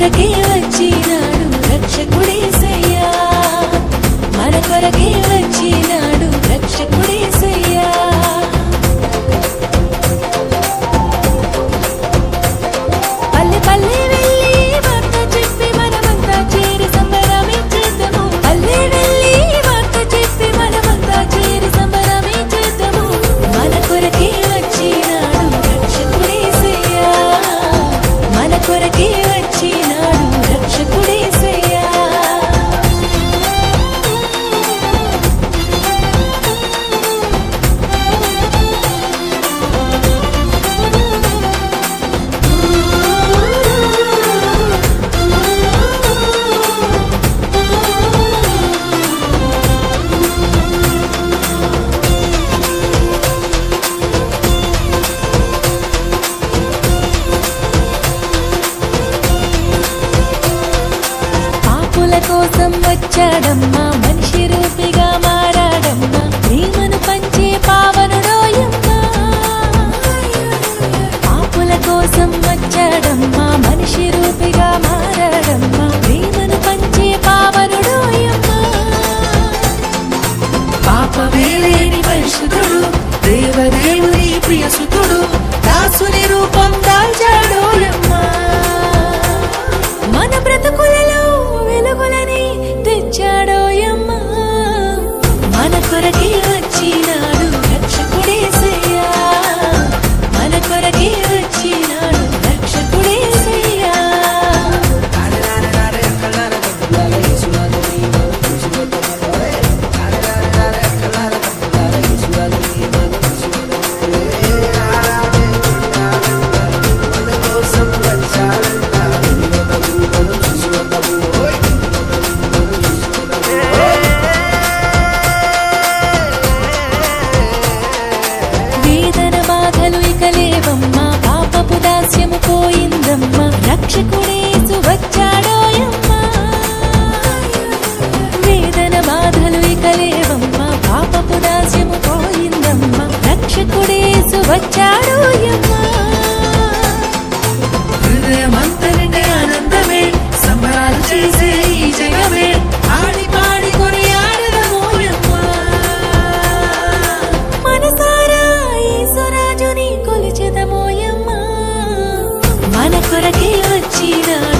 కొరకే వచ్చినాడు రక్షకుడేసయ్యా, మన కొరకే వచ్చినాడు రక్షకుడేసయ్యా. పల్లె పల్లె వెళ్ళి వార్త చెప్పి మనమంతా చేరి సంబరమే చేద్దాము. పల్లె వెళ్ళి వార్త చెప్పి మనమంతా చేరి సంబరమే చేద్దాము. మన కొరకే వచ్చినాడు రక్షకుడేసయ్యా, మన కొరకే వచ్చినాడు రక్షకుడేసయ్యా. పాపుల కోసం వచ్చాడమ్మా, మనిషి రూపిగా మారాడమ్మా, ప్రేమను పంచే పావనుడోయమ్మా. పాపుల కోసం వచ్చాడమ్మా, మనిషి రూపిగా మారాడమ్మా, ప్రేమను పంచే పావనుడోయమ్మా. పాపమే లేని పరిశుద్ధుడు, దేవదేవుని ప్రియసుతుడు, దాసుని రూపం దాల్చాడోయమ్మా. మన బ్రతుకులలో వెలుగులని తెచ్చాడోయమ్మా, మన కొరకే వచ్చినాడు రక్షకుడేసయ్యా, మన కొరకే వచ్చినాడు రక్షకుడేసయ్యా. వేదన బాధలు ఇక లేవమ్మా, పాపపు దాస్యము పోయిందమ్మా, రక్షకుడేసు వచ్చాడోయమ్మా. వేదన బాధలు ఇక లేవమ్మా, పాపపు దాస్యము పోయిందమ్మా, రక్షకుడేసు వచ్చాడోయమ్మా. హృదయమంతా నిండే ఆనందమే, సంబరాలు చేసే ఈ జగమే, ఆడి పాడి కొనియాడెదమోయమ్మా. మనసారా యేసురాజుని కొలిచెదమోయమ్మా, మన కొరకే వచ్చినాడు